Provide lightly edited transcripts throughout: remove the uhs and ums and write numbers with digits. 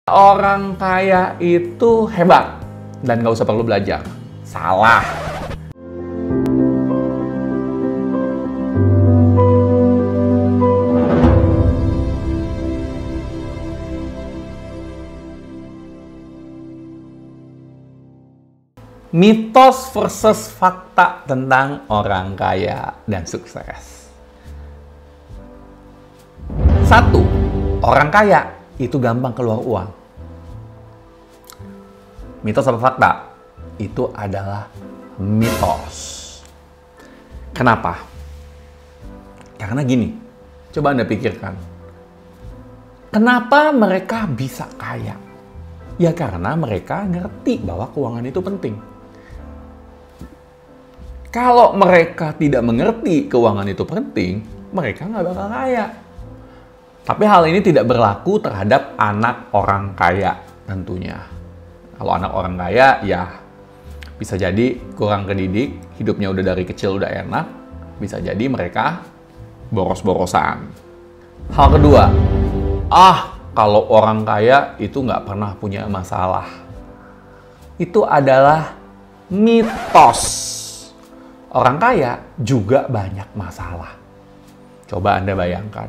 Orang kaya itu hebat dan nggak usah perlu belajar. Salah. Mitos versus fakta tentang orang kaya dan sukses. 1. Orang kaya itu gampang keluar uang. Mitos apa fakta? Itu adalah mitos. Kenapa? Karena gini, coba Anda pikirkan. Kenapa mereka bisa kaya? Ya karena mereka ngerti bahwa keuangan itu penting. Kalau mereka tidak mengerti keuangan itu penting, mereka nggak bakal kaya. Tapi hal ini tidak berlaku terhadap anak orang kaya tentunya. Kalau anak orang kaya, ya bisa jadi kurang kedidik, hidupnya udah dari kecil udah enak, bisa jadi mereka boros-borosan. Hal kedua, kalau orang kaya itu nggak pernah punya masalah. Itu adalah mitos. Orang kaya juga banyak masalah. Coba Anda bayangkan,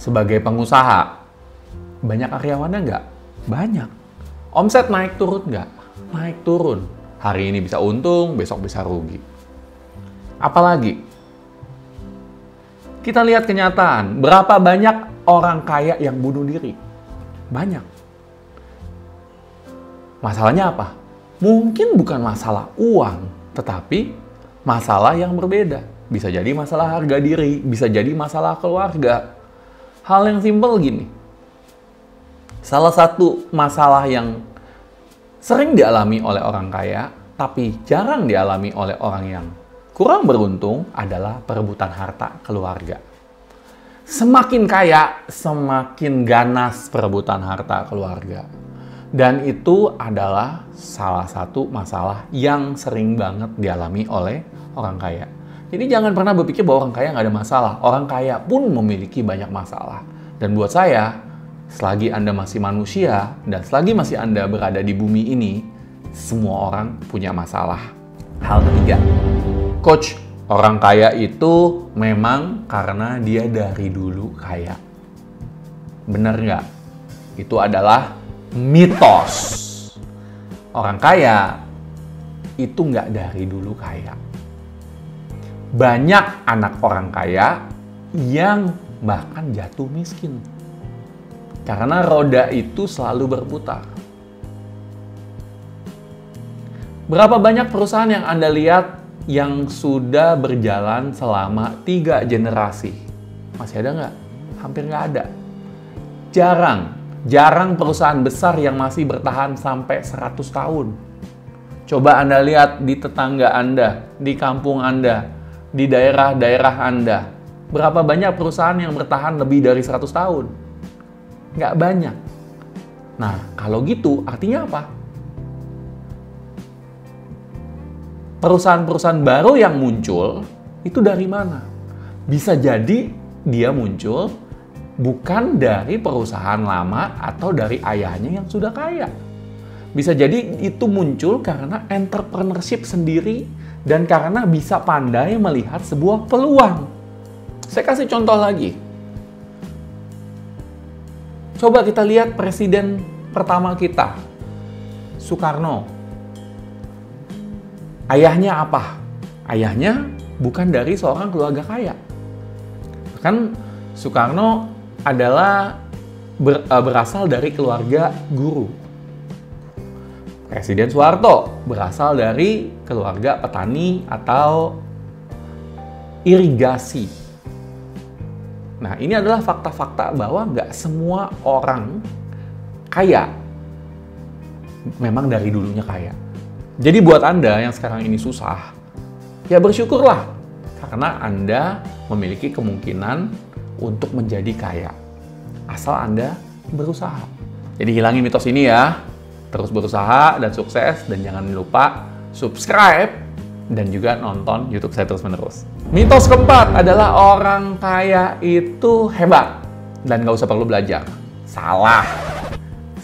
sebagai pengusaha, banyak karyawannya nggak? Banyak. Omset naik turun nggak? Naik turun. Hari ini bisa untung, besok bisa rugi. Apalagi, kita lihat kenyataan. Berapa banyak orang kaya yang bunuh diri? Banyak. Masalahnya apa? Mungkin bukan masalah uang, tetapi masalah yang berbeda. Bisa jadi masalah harga diri, bisa jadi masalah keluarga. Hal yang simpel gini. Salah satu masalah yang sering dialami oleh orang kaya, tapi jarang dialami oleh orang yang kurang beruntung adalah perebutan harta keluarga. Semakin kaya, semakin ganas perebutan harta keluarga. Dan itu adalah salah satu masalah yang sering banget dialami oleh orang kaya. Jadi jangan pernah berpikir bahwa orang kaya nggak ada masalah. Orang kaya pun memiliki banyak masalah. Dan buat saya, selagi Anda masih manusia, dan selagi masih Anda berada di bumi ini, semua orang punya masalah. Hal ketiga, coach, orang kaya itu memang karena dia dari dulu kaya. Bener nggak? Itu adalah mitos. Orang kaya itu nggak dari dulu kaya. Banyak anak orang kaya yang bahkan jatuh miskin. Karena roda itu selalu berputar. Berapa banyak perusahaan yang Anda lihat yang sudah berjalan selama 3 generasi? Masih ada nggak? Hampir nggak ada. Jarang perusahaan besar yang masih bertahan sampai 100 tahun. Coba Anda lihat di tetangga Anda, di kampung Anda, di daerah-daerah Anda. Berapa banyak perusahaan yang bertahan lebih dari 100 tahun? Nggak banyak. Nah, kalau gitu artinya apa? Perusahaan-perusahaan baru yang muncul itu dari mana? Bisa jadi dia muncul bukan dari perusahaan lama atau dari ayahnya yang sudah kaya. Bisa jadi itu muncul karena entrepreneurship sendiri dan karena bisa pandai melihat sebuah peluang. Saya kasih contoh lagi. Coba kita lihat presiden pertama kita, Soekarno. Ayahnya apa? Ayahnya bukan dari seorang keluarga kaya. Kan Soekarno adalah berasal dari keluarga guru. Presiden Soeharto berasal dari keluarga petani atau irigasi. Nah, ini adalah fakta-fakta bahwa nggak semua orang kaya memang dari dulunya kaya. Jadi buat Anda yang sekarang ini susah, ya bersyukurlah karena Anda memiliki kemungkinan untuk menjadi kaya. Asal Anda berusaha. Jadi hilangin mitos ini ya. Terus berusaha dan sukses, dan jangan lupa subscribe dan juga nonton YouTube saya terus-menerus. Mitos keempat adalah orang kaya itu hebat dan nggak usah perlu belajar. Salah.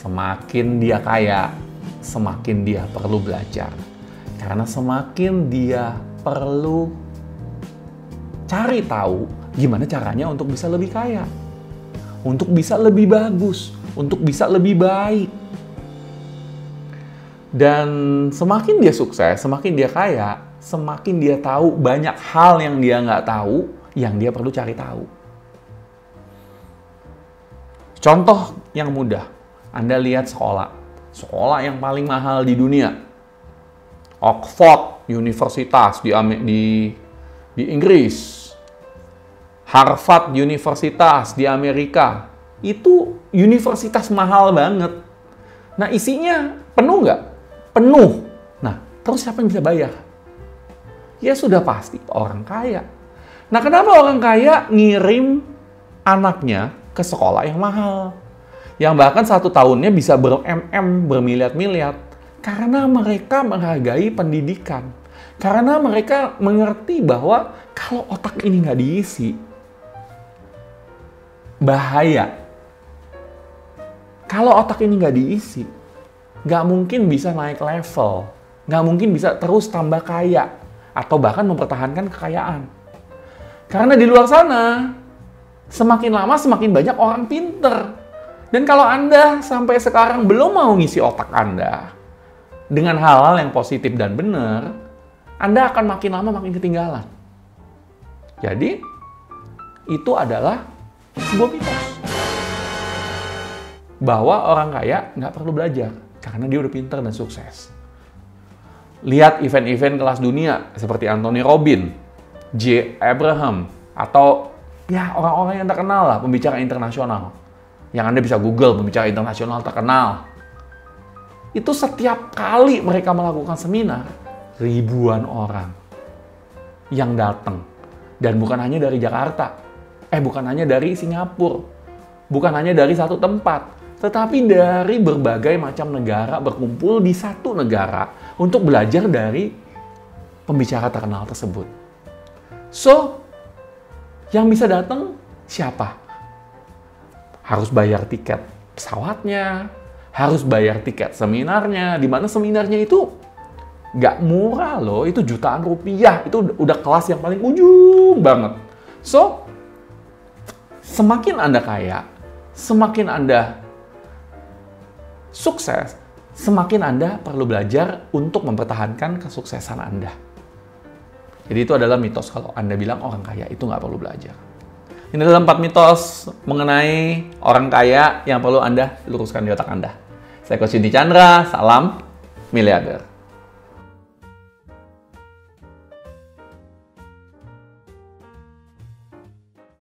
semakin dia kaya, semakin dia perlu belajar. Karena semakin dia perlu cari tahu gimana caranya untuk bisa lebih kaya, untuk bisa lebih bagus, untuk bisa lebih baik. Dan semakin dia sukses, semakin dia kaya, semakin dia tahu banyak hal yang dia nggak tahu, yang dia perlu cari tahu. Contoh yang mudah, Anda lihat sekolah yang paling mahal di dunia, Oxford Universitas di Inggris, Harvard Universitas di Amerika, itu universitas mahal banget. Nah, isinya penuh nggak? Penuh. Nah, terus siapa yang bisa bayar? Ya sudah pasti orang kaya. Nah, kenapa orang kaya ngirim anaknya ke sekolah yang mahal? Yang bahkan 1 tahunnya bisa bermiliar-miliar. Karena mereka menghargai pendidikan. Karena mereka mengerti bahwa kalau otak ini nggak diisi, bahaya. Kalau otak ini nggak diisi, nggak mungkin bisa naik level. Nggak mungkin bisa terus tambah kaya. Atau bahkan mempertahankan kekayaan. Karena di luar sana, semakin lama semakin banyak orang pinter. Dan kalau Anda sampai sekarang belum mau ngisi otak Anda dengan hal-hal yang positif dan benar, Anda akan makin lama makin ketinggalan. Jadi, itu adalah sebuah mitos. Bahwa orang kaya nggak perlu belajar, karena dia udah pintar dan sukses. Lihat event-event kelas dunia, seperti Anthony Robbins, J. Abraham, atau ya orang-orang yang terkenal lah, pembicara internasional. Yang Anda bisa Google, pembicara internasional terkenal. Itu setiap kali mereka melakukan seminar, ribuan orang yang datang. Dan bukan hanya dari Jakarta, bukan hanya dari Singapura, bukan hanya dari satu tempat, tetapi dari berbagai macam negara berkumpul di satu negara untuk belajar dari pembicara terkenal tersebut. So, yang bisa datang siapa? Harus bayar tiket pesawatnya, harus bayar tiket seminarnya, di mana seminarnya itu nggak murah loh, itu jutaan rupiah, itu udah kelas yang paling ujung banget. So, semakin Anda kaya, semakin Anda sukses, semakin Anda perlu belajar untuk mempertahankan kesuksesan Anda. Jadi itu adalah mitos kalau Anda bilang orang kaya itu nggak perlu belajar. Ini adalah 4 mitos mengenai orang kaya yang perlu Anda luruskan di otak Anda. Saya Coach Yudi Chandra, salam miliarder.